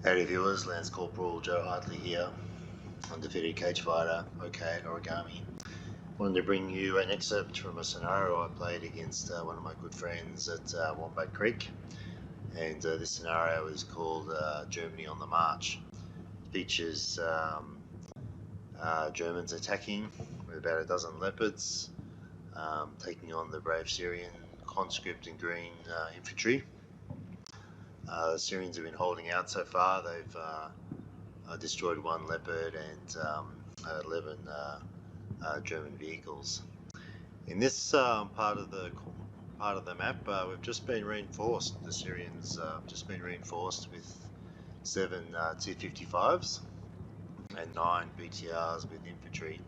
Howdy viewers, Lance Corporal Joe Hartley here, undefeated cage fighter, okay, origami. Wanted to bring you an excerpt from a scenario I played against one of my good friends at Wombat Creek, and this scenario is called Germany on the March. It features Germans attacking with about a dozen Leopards, taking on the brave Syrian conscript and green infantry. The Syrians have been holding out so far. They've destroyed one Leopard and 11 German vehicles. In this part of the map, we've just been reinforced. The Syrians just been reinforced with 7 T55s and 9 BTRs with infantry.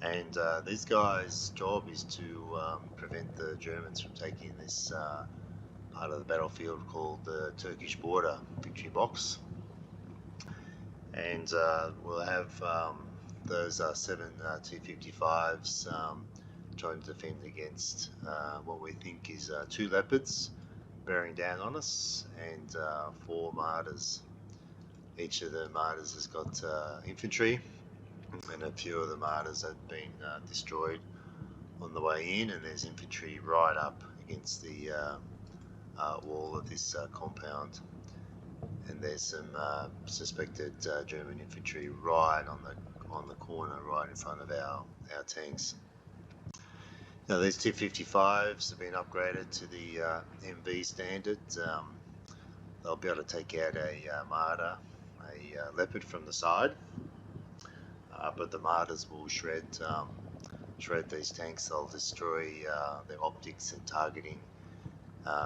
And these guys' job is to prevent the Germans from taking this part of the battlefield called the Turkish border victory box. And we'll have those 7 T55s trying to defend against what we think is 2 Leopards bearing down on us and 4 Marders. Each of the Marders has got infantry, and a few of the Marders have been destroyed on the way in, and there's infantry right up against the wall of this compound, and there's some suspected German infantry right on the corner, right in front of our tanks. Now these T55s have been upgraded to the MV standard. They'll be able to take out a Marder, a Leopard from the side, but the Marders will shred these tanks. They'll destroy their optics and targeting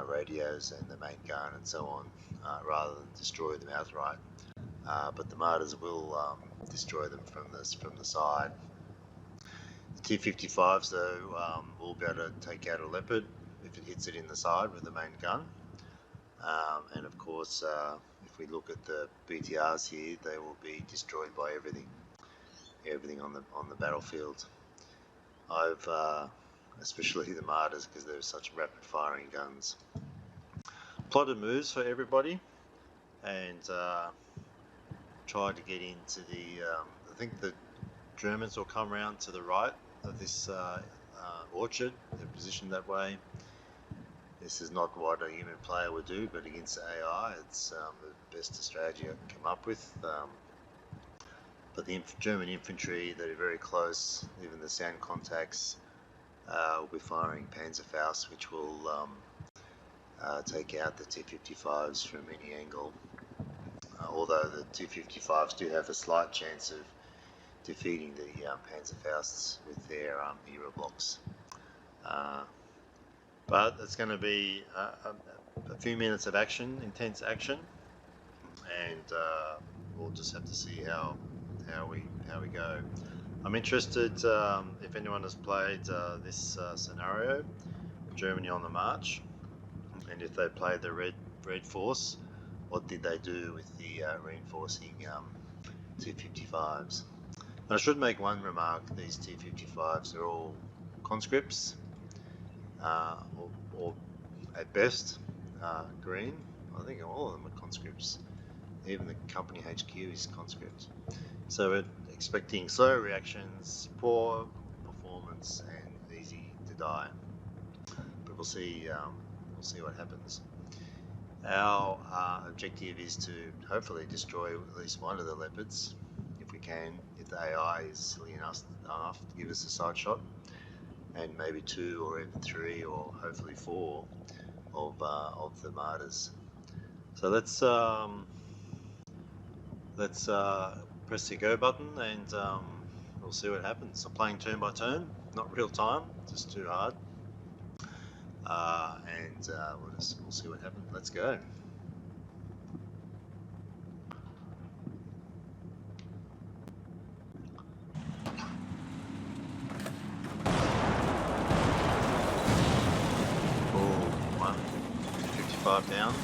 radios and the main gun and so on, rather than destroy them outright. But the Marders will destroy them from the side. The T55s though will be able to take out a Leopard if it hits it in the side with the main gun. And of course, if we look at the BTRs here, they will be destroyed by everything on the battlefield. I've especially the Marders, because they're such rapid firing guns. Plotted moves for everybody, and tried to get into the I think the Germans will come around to the right of this orchard. They're positioned that way. This is not what a human player would do, but against AI, it's the best strategy I can come up with. But the German infantry that are very close, even the sound contacts, will be firing Panzerfausts, which will take out the T55s from any angle. Although the T55s do have a slight chance of defeating the Panzerfausts with their hero blocks. But it's going to be a few minutes of action, intense action, and we'll just have to see how we go. I'm interested if anyone has played this scenario, Germany on the March, and if they played the Red Force, what did they do with the reinforcing T55s? And I should make one remark: these T55s are all conscripts, or at best green. I think all of them are conscripts. Even the company HQ is conscript. So we're expecting slow reactions, poor performance, and easy to die. But we'll see what happens. Our objective is to hopefully destroy at least one of the Leopards, if we can, if the AI is silly enough to give us a side shot, and maybe 2 or even 3 or hopefully 4 of the Marders. So let's press the go button, and we'll see what happens. I'm playing turn by turn, not real time, just too hard. And we'll see what happens. Let's go. Oh, 155 down.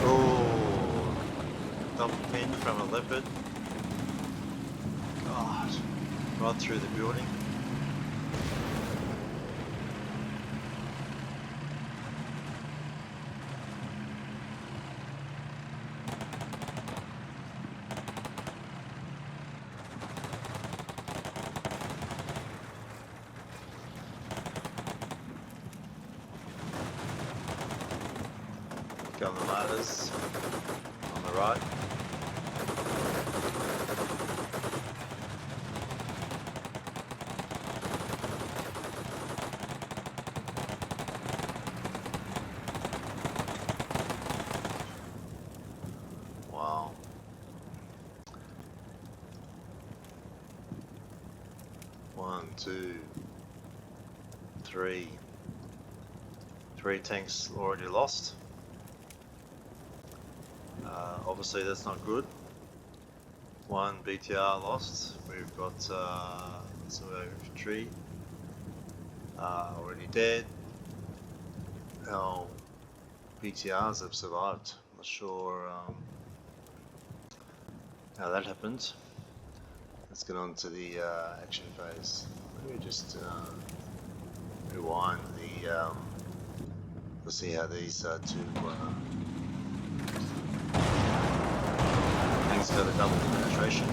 Oh, double pin from a Leopard. God, right through the building. come the Marders on the right. Wow. One, two, three. 3 tanks already lost. Obviously that's not good. 1 BTR lost. We've got some infantry already dead. Our BTRs have survived. Not sure how that happened. Let's get on to the action phase. Let me just rewind the. We'll see how these two things got a double penetration.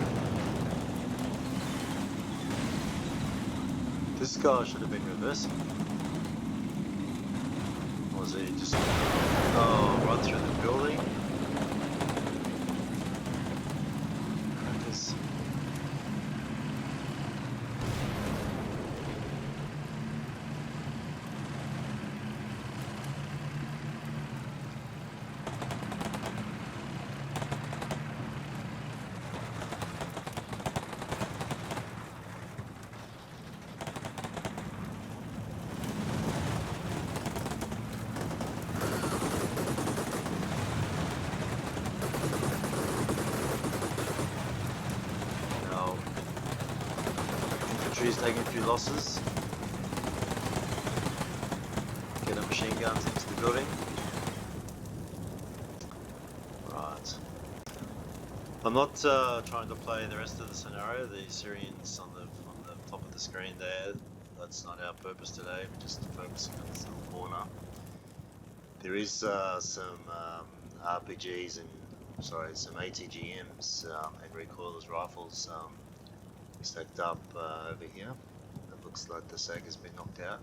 This guy should have been reversing. Or was he just run through the building? Focus. Infantry's taking a few losses. Get our machine guns into the building. Right. I'm not trying to play the rest of the scenario. The Syrians on the top of the screen there. That's not our purpose today. We're just focusing on this little corner. There is some RPGs and some ATGMs and recoilless rifles stacked up over here. It looks like the SAG has been knocked out.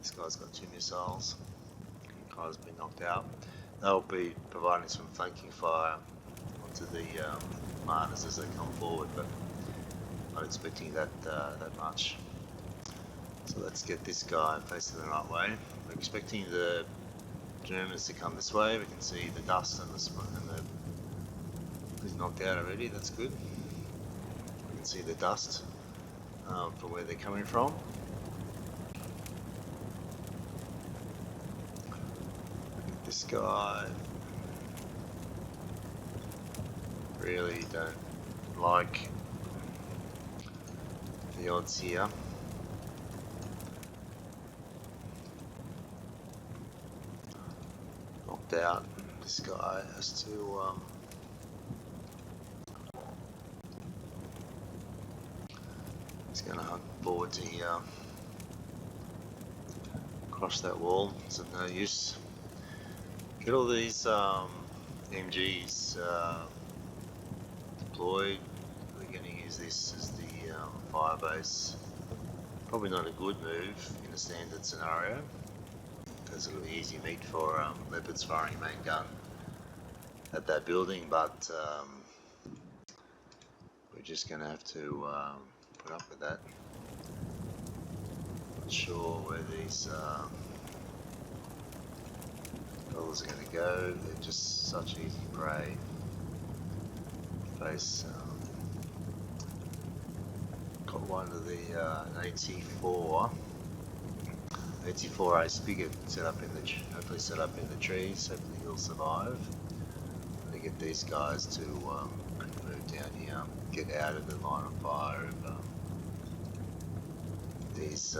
This guy's got 2 missiles. The guy's been knocked out. They'll be providing some flanking fire onto the Marders as they come forward, but not expecting that much. So let's get this guy facing the right way. We're expecting the Germans to come this way. We can see the dust and the smoke, and he's knocked out already. That's good. We can see the dust from where they're coming from. This guy, really don't like the odds here. Knocked out. This guy has to he's going to hunt forward to here, cross that wall. It's of no use. Get all these MGs deployed. We're going to use this as the fire base. Probably not a good move in a standard scenario, because it'll be easy meat for Leopards firing a main gun at that building, but we're just going to have to put up with that. Not sure where these fellas are going to go. They're just such easy prey. Face got one of the an 84A spigot set up in the hopefully set up in the trees. Hopefully he'll survive. I'm gonna get these guys to move down here, get out of the line of fire of these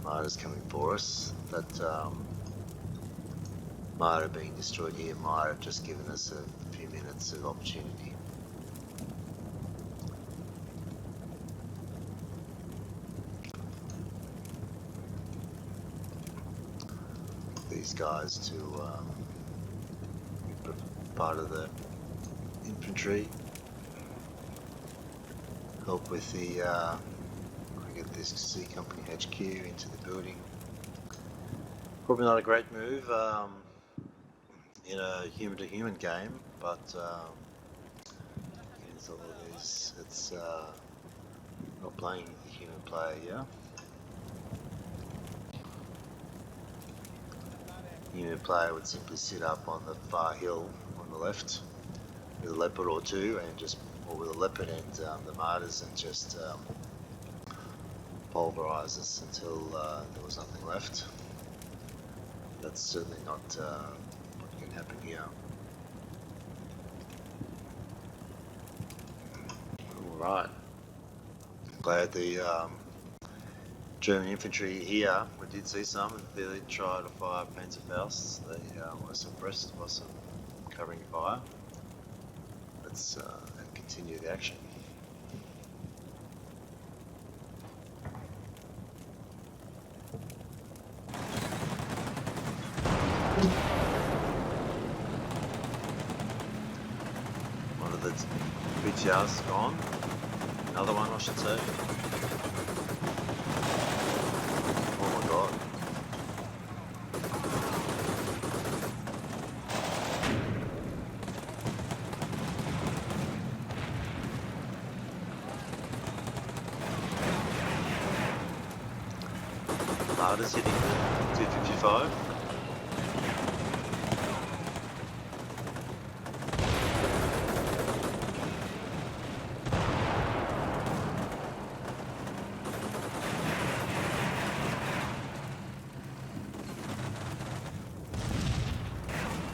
Marders coming for us. That Marder being destroyed here might have just given us a few minutes of opportunity. These guys to be part of the infantry, help with the get this C Company HQ into the building. Probably not a great move. in a human-to-human game, but it's all it is. It's not playing the human player, yeah? Human player would simply sit up on the far hill on the left with a leopard or two, and just, or with a leopard and the Marders, and just pulverise us until there was nothing left. That's certainly not what can happen here. Alright. Glad the German infantry here, we did see some, they did try to fire Panzerfausts. They were suppressed by some covering fire. Let's continue the action. One of the BTRs gone. Another one, I should say. Oh my god. Marders hitting the 255.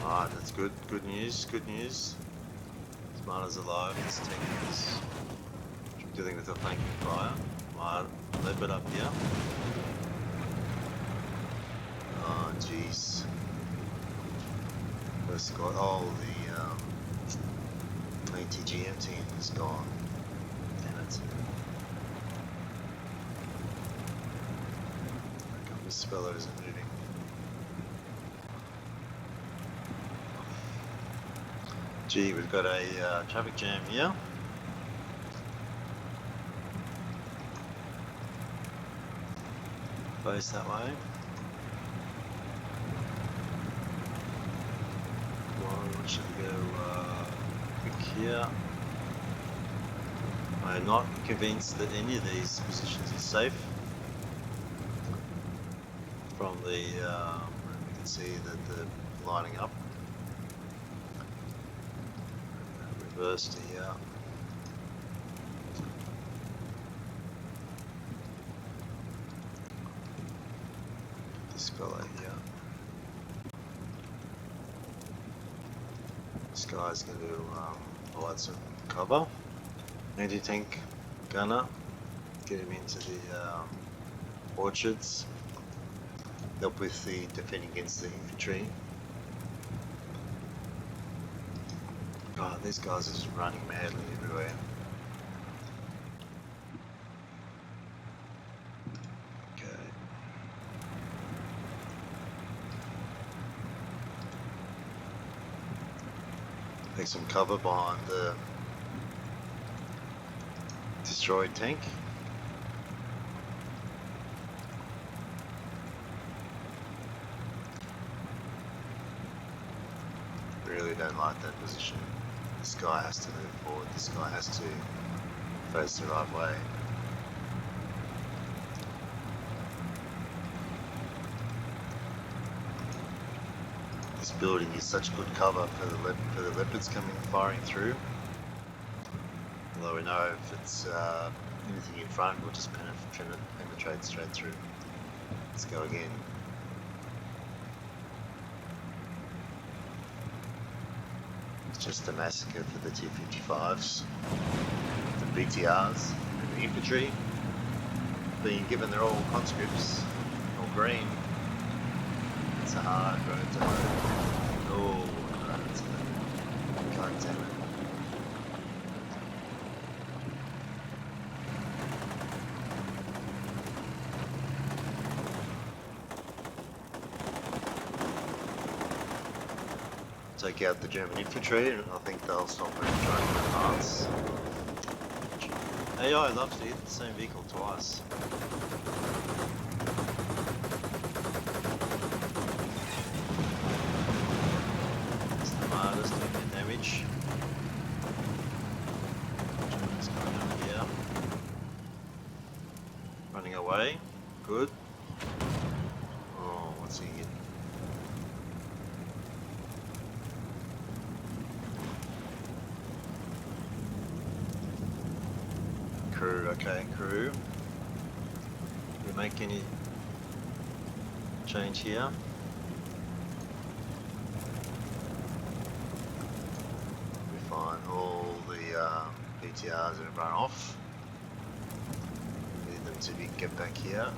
Alright, that's good. Good news. Good news. Marders alive. This tank is dealing with a flanking fire. My leopard up here. Oh jeez. First got the ATGM team is gone. Damn it. How come this fellow isn't moving? Gee, we've got a traffic jam here. Face that way. One should go quick here. I'm not convinced that any of these positions is safe. From the, we can see that they're lining up. Reversed here. This fellow here. This guy's going to provide some cover. Anti-tank gunner. Get him into the orchards. Help with the defending against the infantry. God, these guys are just running madly everywhere. Okay. Take some cover behind the destroyed tank. Really don't like that position. This guy has to move forward, this guy has to face the right way. This building is such good cover for the leopards coming firing through. Although we know if it's anything in front, we'll just penetrate straight through. Let's go again. Just a massacre for the T55s, the BTRs, and the infantry, being given they're all conscripts, all green. It's a hard road to hoe. Oh, God damn it. Take out the German infantry, and I think they'll stop trying to advance. AI loves to hit the same vehicle twice. away. Good. Oh, what's he hit? Crew, okay, crew. Did we make any change here? We find all the BTRs have run off. Need them to get back here.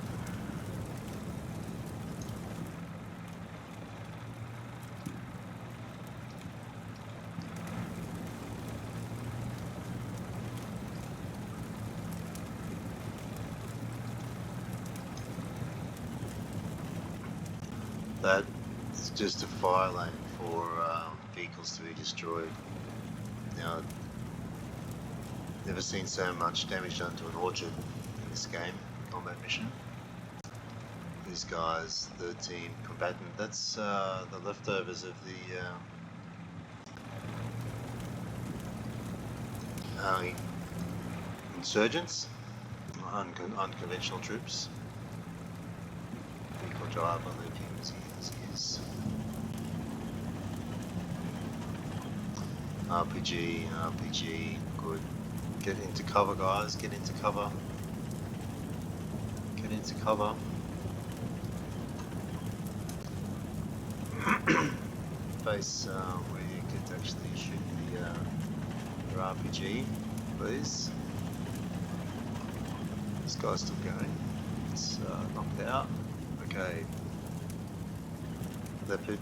That is just a fire lane for vehicles to be destroyed. Now, never seen so much damage done to an orchard in this game, combat mission. These guys, 13 combatant, that's the leftovers of the insurgents, unconventional troops. Vehicle driver, leave him as he is. RPG, good. Get into cover, guys, get into cover. Get into cover. Face where you could actually shoot your RPG, please. This guy's still going. It's knocked out. Okay. Leopard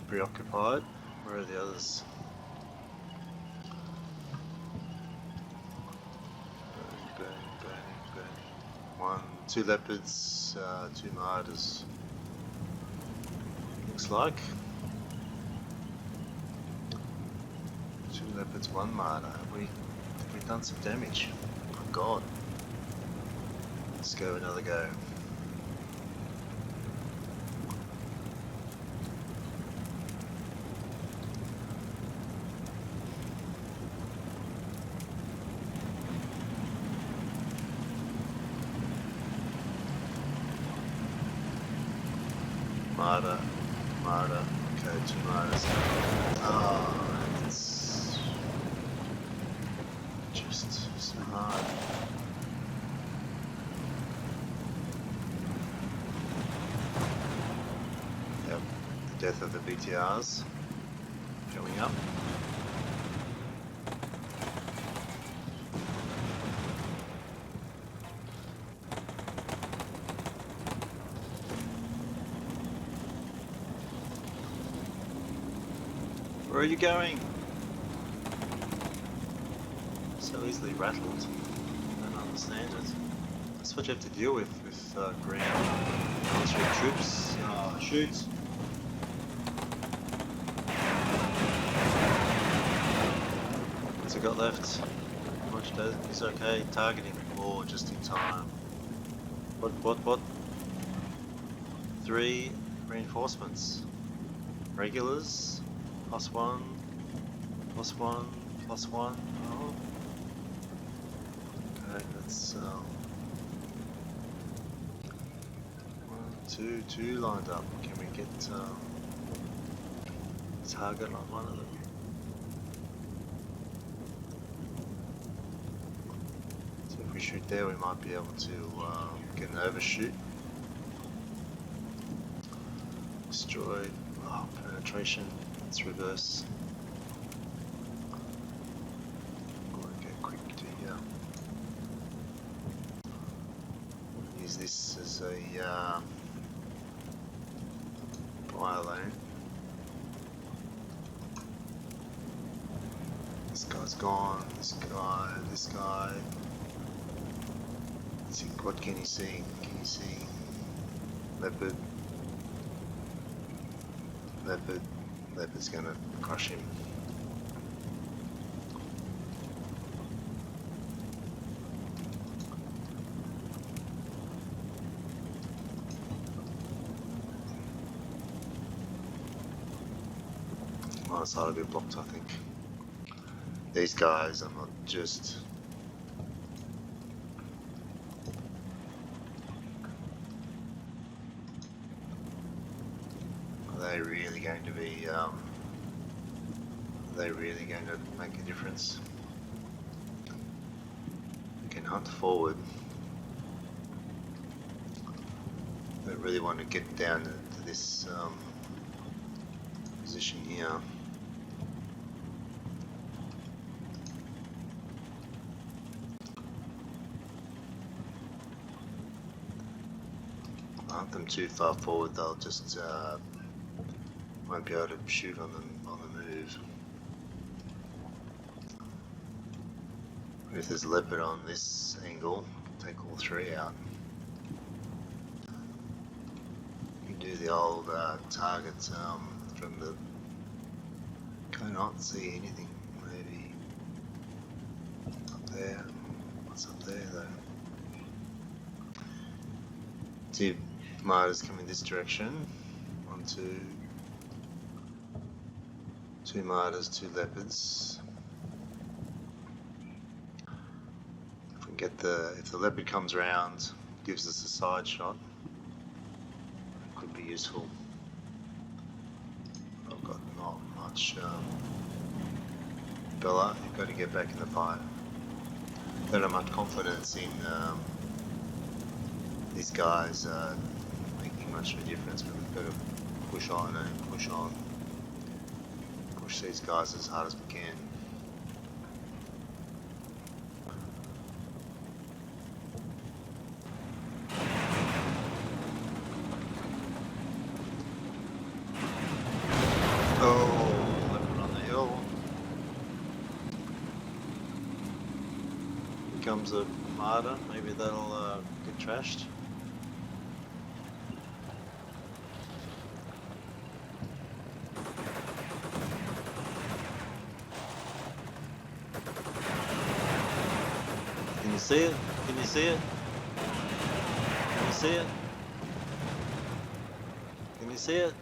preoccupied. Where are the others? Burning. 2 leopards, 2 marders. Looks like. 2 leopards, 1 marder. Have we done some damage? Oh god. Let's go another go. Marder, okay, 2 marders. Oh, it's just so hard. Yep, the death of the BTRs going up. Where are you going? So easily rattled. I don't understand it. That's what you have to deal with ground military troops. Oh, shoot! What's he got left? Much does he's okay. Targeting or just in time. What? 3 reinforcements. Regulars. +1, +1, +1. Oh. Okay, that's 1, 2 lined up. Can we get target on one of them? So if we shoot there, we might be able to get an overshoot. Destroyed. Oh, penetration. Let's reverse. I'm going to get quick to here. Use this as a fire lane. This guy's gone. This guy. Let's see, what can you see? Can you see? Leopard. Leopard's gonna crush him. My side will be blocked, I think. These guys, I'm not just they really going to be? Are they really going to make a difference? We can hunt forward. I really want to get down to this position here. If I hunt them too far forward, they'll just won't be able to shoot on them on the move. If there's a leopard on this angle, take all three out. You can do the old target from the. Cannot see anything. Maybe up there. What's up there though? Two Marders coming this direction. 1, 2. 2 Marders, 2 Leopards. If we get if the Leopard comes around, gives us a side shot, could be useful. I've got not much. Bella, you've got to get back in the fight. Don't have much confidence in these guys making much of a difference, but we've got to push on and push on. Push these guys as hard as we can. Oh, leopard on the hill. Here comes a martyr. Maybe that'll get trashed. Can you see it? Can you see it? Can you see it? Can you see it?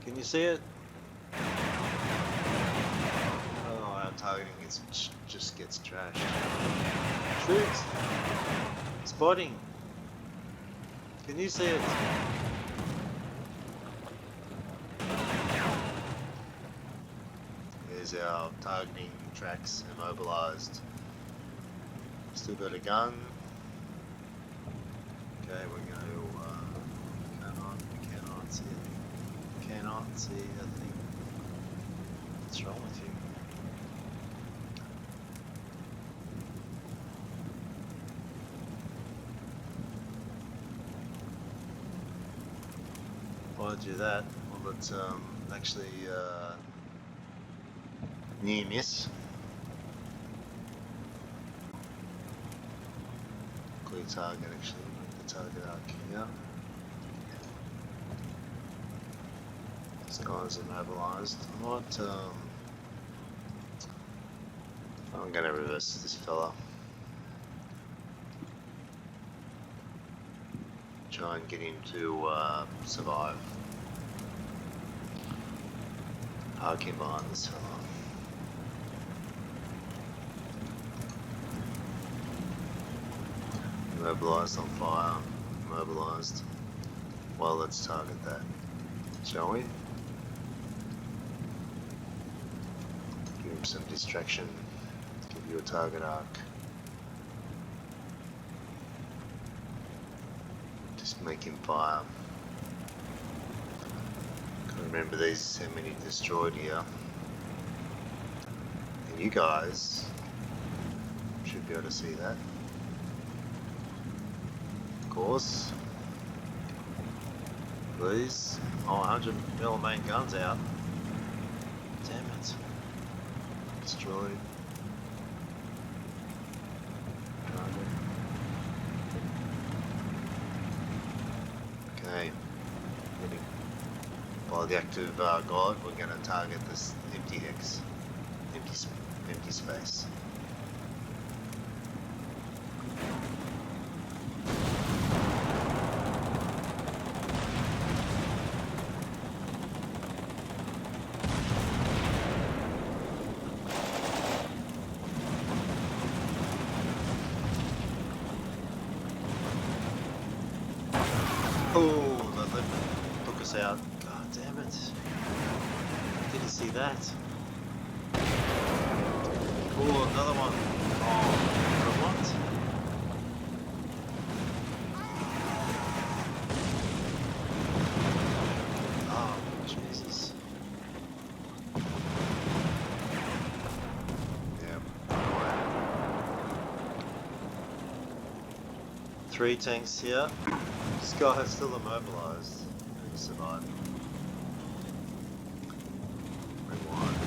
Can you see it? Oh, our targeting just gets trashed. Shoot! Spotting! Can you see it? There's our targeting tracks immobilized. Still got a gun. Okay, we're going to cannot see it. Cannot see a thing. What's wrong with you? Why'd I do that? Well, it's actually near miss. Clear target actually, the target arc here. This guy's immobilized. I might, I'm going to reverse this fella. Try and get him to survive. Park him behind this fella. Immobilized on fire. Immobilized. Well, let's target that, shall we? Give him some distraction. Give you a target arc. Just make him fire. Gotta remember these how many destroyed here. And you guys should be able to see that. Of course. Please. Oh, 100mm main guns out. Damn it. Destroyed. Okay. By the active guide, we're going to target this empty hex. Empty space. Oh, the leopard took us out. God damn it. Didn't see that. Oh, another one. Oh, what? Oh, Jesus. Yeah. 3 tanks here. This guy is still immobilized. He survived. Rewind.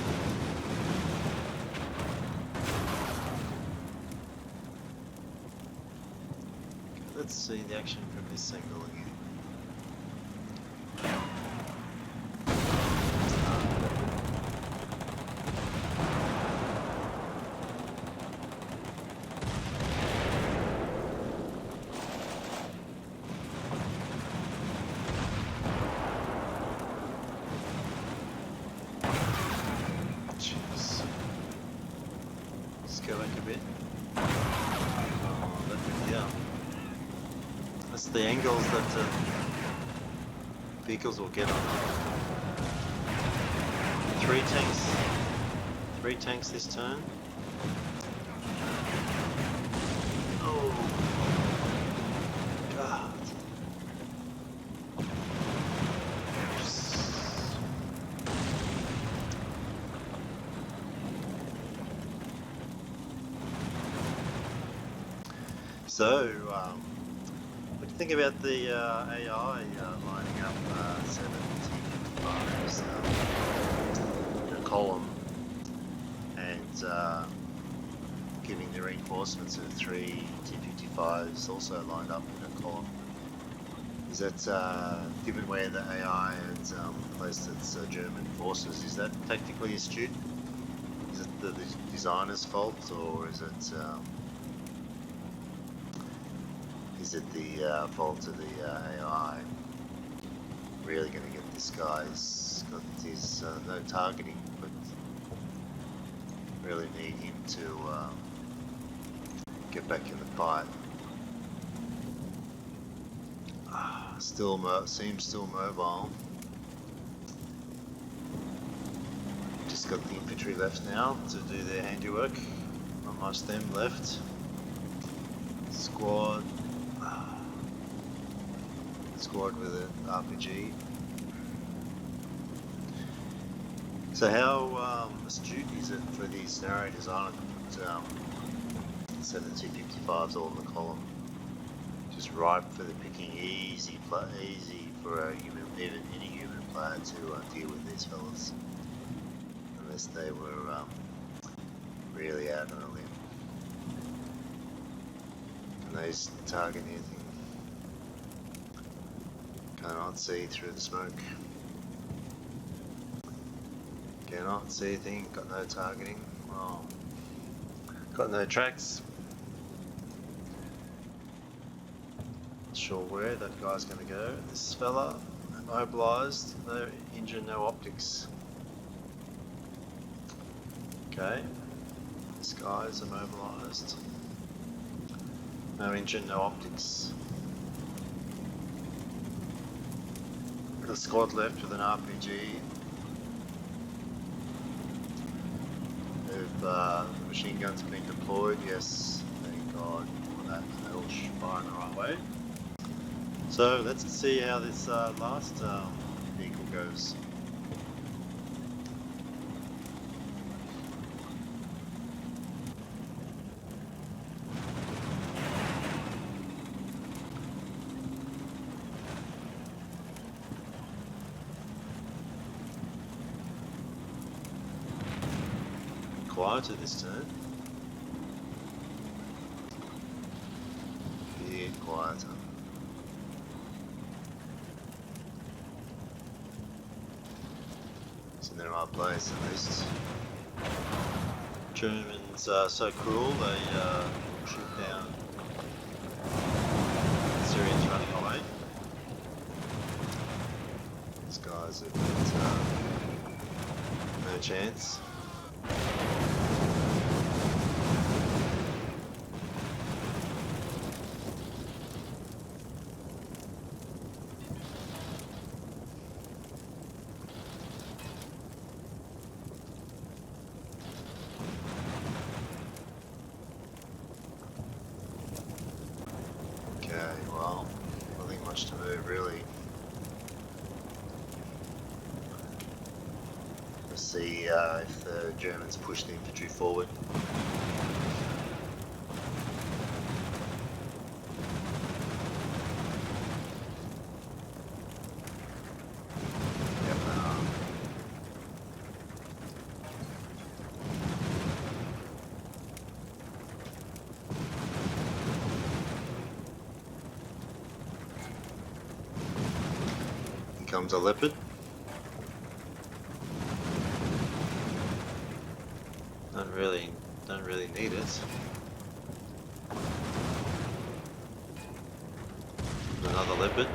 Let's see the action from this angle again. Jeez. Let's go back a bit. Oh, look at here. That's the angles that vehicles will get on. 3 tanks this turn. Oh, God. So, what do you think about the AI lining up 7 T55s in a column and giving the reinforcements of 3 T55s also lined up in a column? Is that, given where the AI had placed its German forces, is that tactically astute? Is it the designer's fault, or is it the fault of the AI? Really going to get this guy. He's got his no targeting, but really need him to get back in the fight. Seems still mobile. Just got the infantry left now to do their handiwork. Not much them left. Squad with an RPG. So how astute is it for the scenario designer to put 7 T55s all in the column? Just ripe for the picking, easy for a human, even any human player to deal with these fellas, unless they were really out on a limb. Can they target anything? Cannot see through the smoke. Cannot see anything. Got no targeting. Oh. Got no tracks. Not sure where that guy's going to go. This fella, immobilized. No engine, no optics. Okay. This guy's immobilized. No engine, no optics. The squad left with an RPG. If the machine guns have been deployed, yes, thank God for that. They're all firing the right way. So let's see how this last vehicle goes. Quieter this turn. Bit quieter. It's in the right place at least. Germans are so cruel, they shoot down Syrians running away. These guys have got no chance. much to move really. Let's see if the Germans push the infantry forward. Comes a Leopard. Don't really need it. Another Leopard.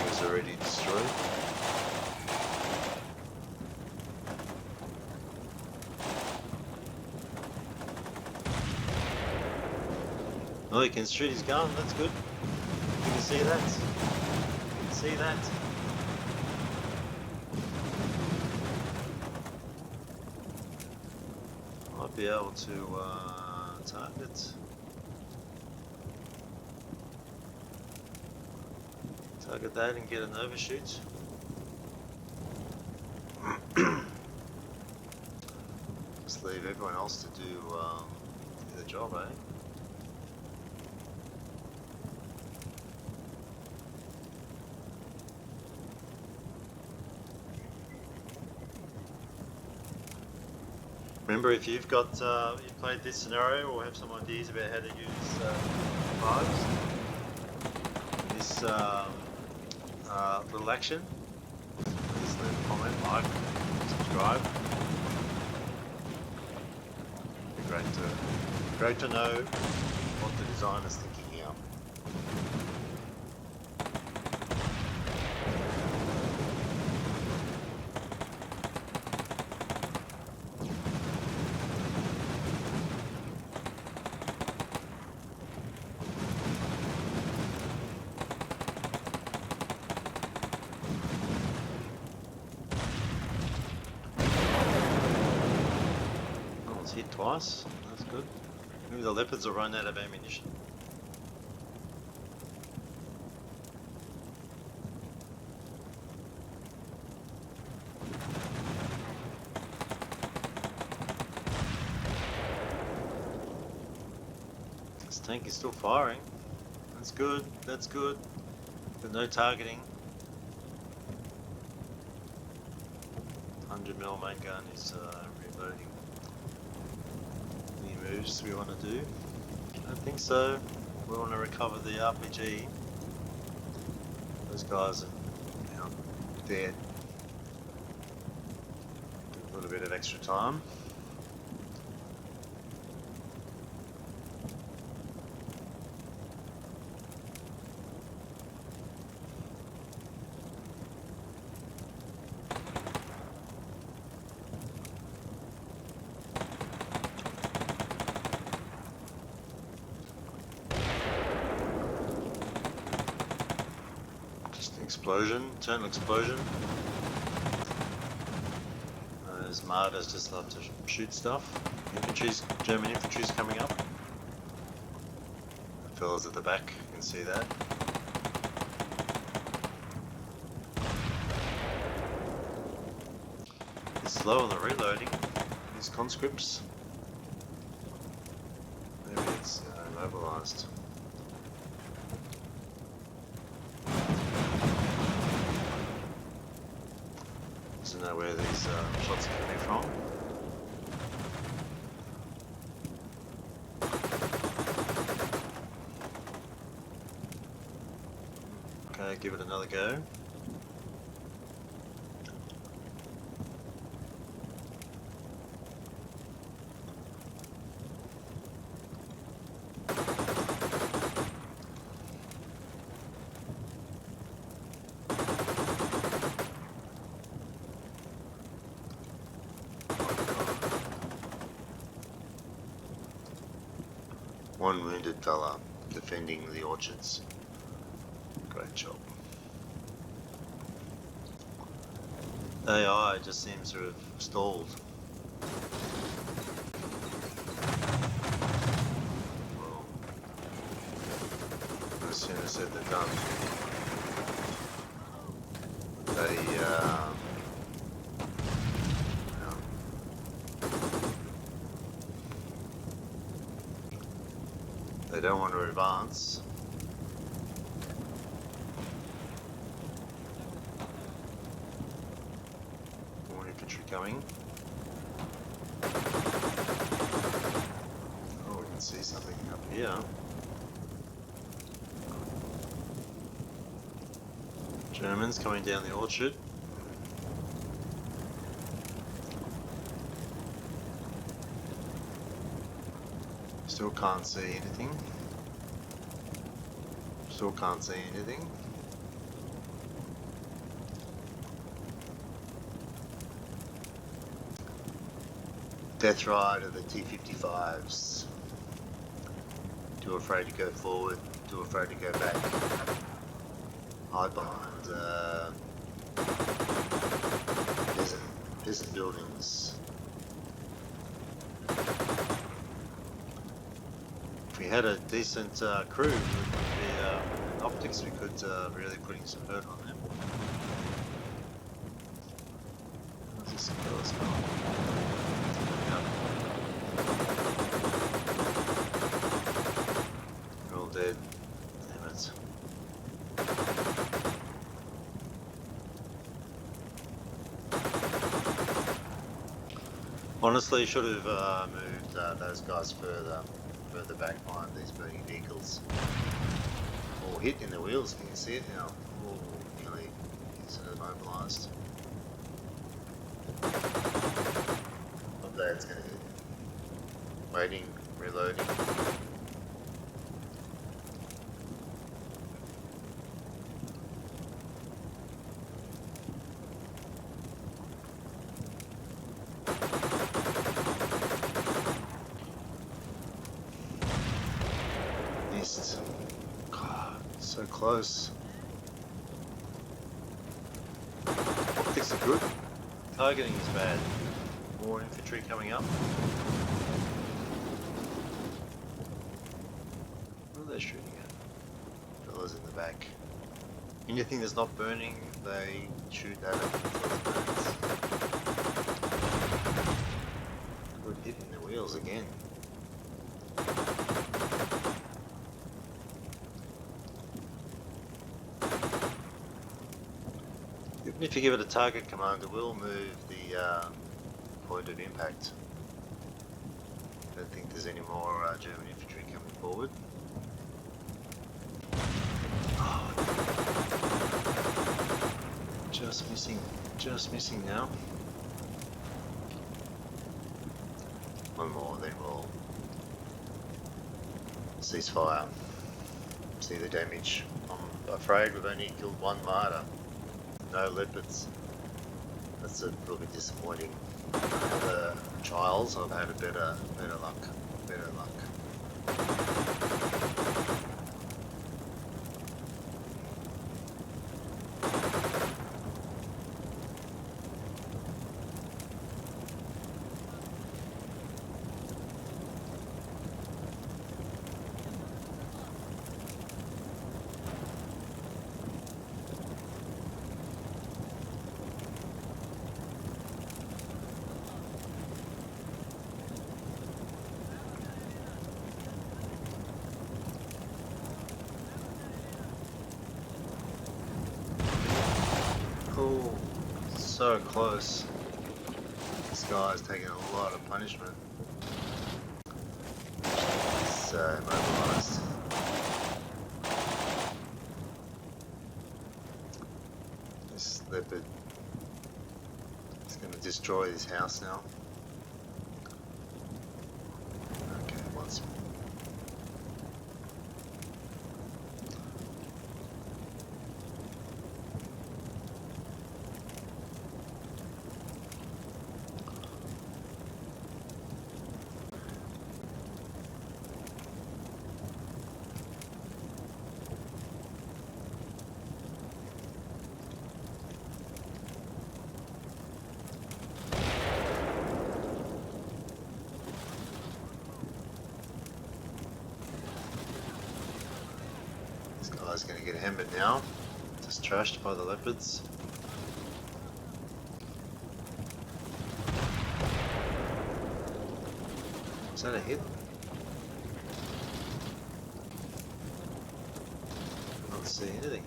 He's already destroyed. Oh, he can shoot his gun, that's good. You can see that. You can see that. Might be able to target that and get an overshoot. Just leave everyone else to do the job, eh? Remember, if you've got you've played this scenario or have some ideas about how to use vibes, this little action, please leave a comment, like, subscribe. It'd be great to know what the designer's thinking here. Hit twice, that's good. Maybe the Leopards will run out of ammunition. This tank is still firing. That's good, that's good. But no targeting. 100mm main gun is reloading. Moves we want to do? I don't think so. We want to recover the RPG. Those guys are now dead. A little bit of extra time. Explosion, internal explosion. Those Marders just love to shoot stuff. German infantry's coming up. The fellas at the back, you can see that. It's slow on the reloading, these conscripts. Maybe it's mobilized. Doesn't know where these shots are coming from. Okay, give it another go. One wounded fella defending the orchards. Great job. AI just seems to have stalled. Well, said than done. They don't want to advance. More infantry coming. Oh, we can see something up here. Germans coming down the orchard. Still can't see anything. Still can't see anything. Death ride of the T55s. Too afraid to go forward, too afraid to go back. Hide behind peasant buildings. If we had a decent crew, it would be optics, we could really put in some hurt on them. How's this fellas going? They're all dead. Damn it. Honestly, should have moved those guys further back behind these burning vehicles. Or hit in the wheels, can you see it now? Oh, nearly sort of mobilised. Not that it's going to hit. Waiting, reloading. God, so close. Optics are good. Targeting is bad. More infantry coming up. What are they shooting at? Fellas in the back. Anything that's not burning, they shoot at it until it burns. Good hit in the wheels again. Even if you give it a target command, it will move the point of impact. I don't think there's any more German infantry coming forward. Oh. Just missing now. One more, then we'll cease fire. See the damage. I'm afraid we've only killed one martyr. No Leopards. That's a little bit disappointing. The trials, I've had a better luck. Oh, so close. This guy's taking a lot of punishment. He's immobilised. This leopard is going to destroy this house now. Okay, once more. Gonna get hammered now. Just trashed by the Leopards. Is that a hit? I don't see anything.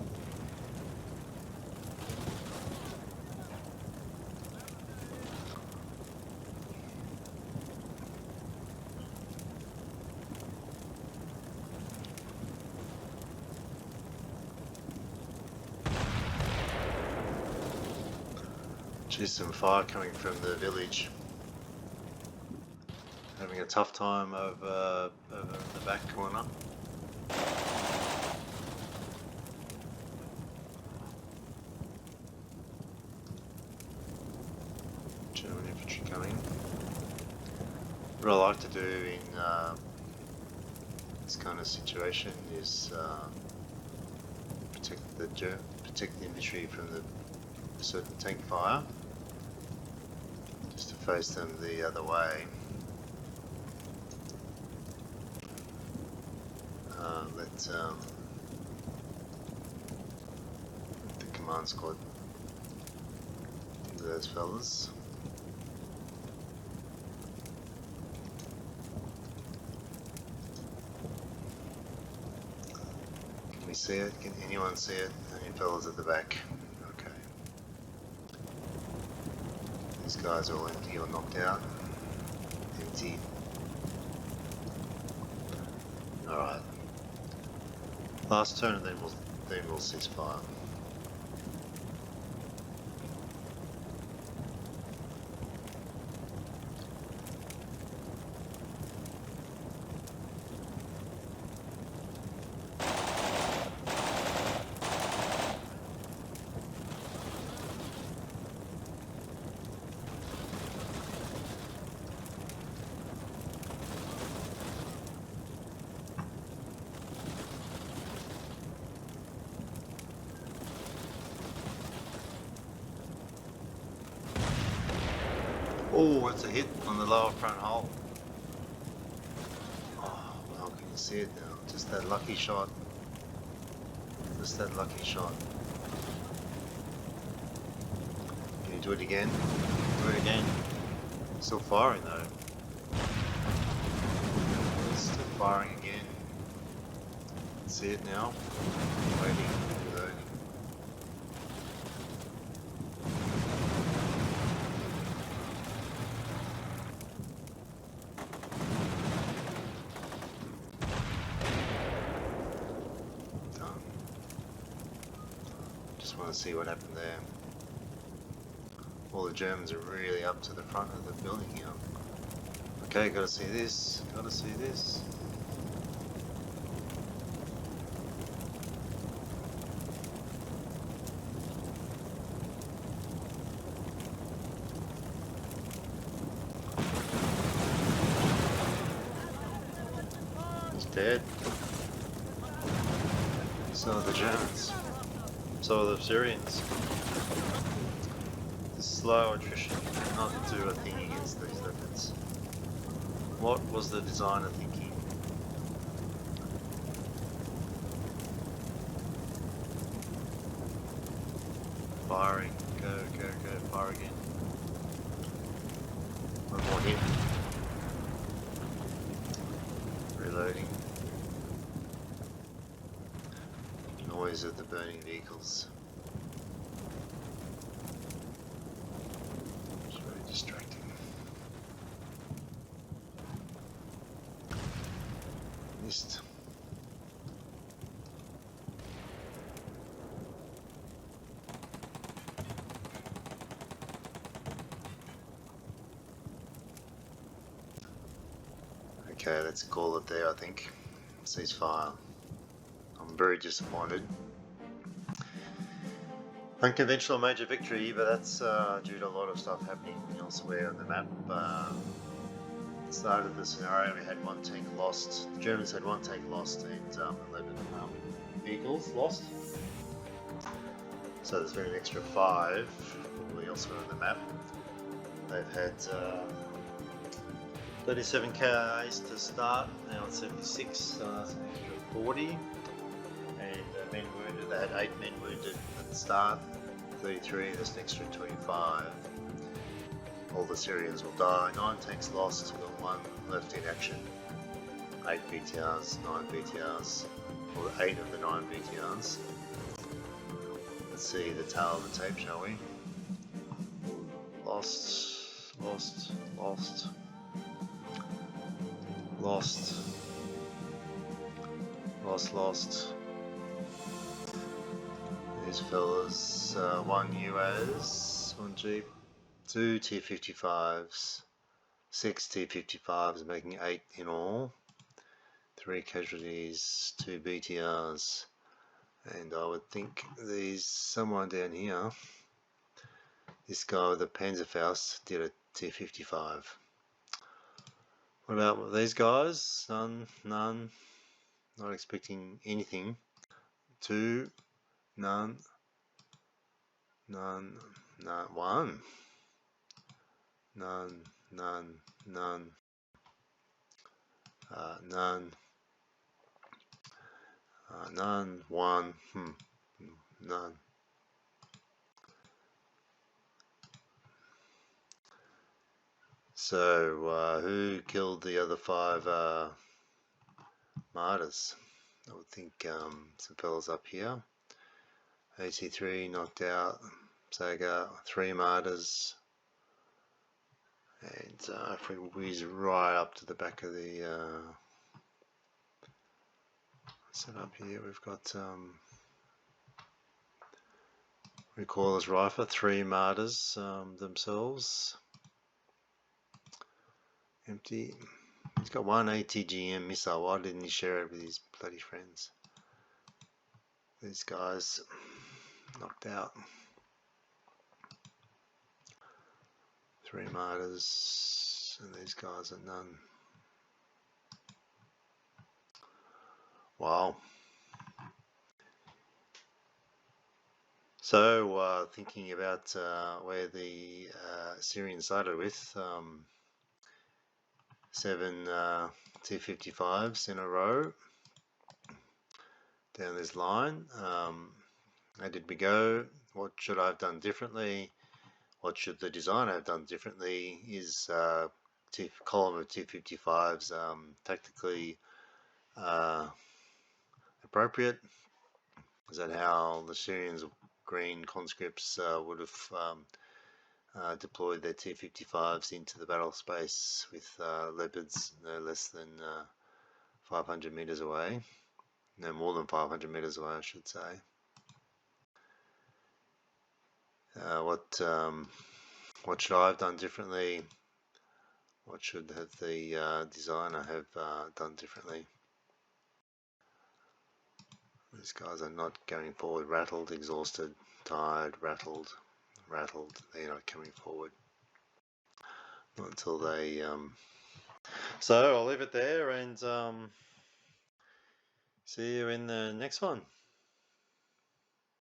Geez, some fire coming from the village. Having a tough time over in the back corner. German infantry coming. What I like to do in this kind of situation is protect the infantry from the certain tank fire. Just to face them the other way. Let the command squad do those fellas. Can we see it? Can anyone see it? Any fellas at the back? Okay. These guys are all empty or knocked out. Empty. Alright. Last turn and then we'll cease fire. Oh, it's a hit on the lower front hull. Oh, well, can you see it now? Just that lucky shot. Just that lucky shot. Can you do it again? Do it again. Still firing though. Still firing again. See it now? Waiting, reloading. Just want to see what happened there. All the Germans are really up to the front of the building here. Okay, gotta see this. Gotta see this. He's dead. So are the Germans. So are the Syrians. The slow attrition cannot do a thing against these Leopards. What was the designer thinking? Firing. Go, go, go. Fire again. One more hit. Reloading. Noise of the burning vehicles. It's very distracting. Missed. Okay, let's call it there, I think. Ceasefire. I'm very disappointed. Unconventional major victory, but that's due to a lot of stuff happening elsewhere on the map. Started the scenario, we had one tank lost. The Germans had one tank lost and 11 vehicles lost. So there's been an extra 5 probably elsewhere on the map. They've had 37 KIAs to start, now it's 76, so that's an extra 40. and men wounded. They had 8 men wounded at the start, 33, that's an extra 25. All the Syrians will die. 9 tanks lost, we've got 1 left in action. 8 BTRs, 9 BTRs, or 8 of the 9 BTRs. Let's see the tail of the tape, shall we? Lost, lost, lost, lost, lost, lost. These fellas, 1 UAS, 1 Jeep, 2 T55s, 6 T55s, making 8 in all. 3 casualties, 2 BTRs, and I would think there's someone down here. This guy with the Panzerfausts did a T55. What about these guys? None, none. Not expecting anything. 2, none, none, none, 1, none, none, none, none, none, 1, none. So, who killed the other 5 martyrs? I would think some fellas up here. AC3 knocked out, Saga, 3 martyrs. And if we whiz right up to the back of the setup here, we've got recoilless rifle, 3 martyrs themselves. Empty. He's got 1 ATGM missile. Why didn't he share it with his bloody friends? These guys knocked out. 3 martyrs, and these guys are none. Wow. So, thinking about where the Syrians started with, 7 T55s in a row down this line. How did we go? What should I have done differently? What should the designer have done differently? Is column of T55s tactically appropriate? Is that how the Syrians green conscripts would have deployed their T55s into the battle space with Leopards no less than 500 meters away? No more than 500 meters away, I should say. What should I have done differently? What should have the designer have done differently? These guys are not going forward. Rattled, exhausted, tired, rattled. They're not coming forward. Not until they... So I'll leave it there and see you in the next one.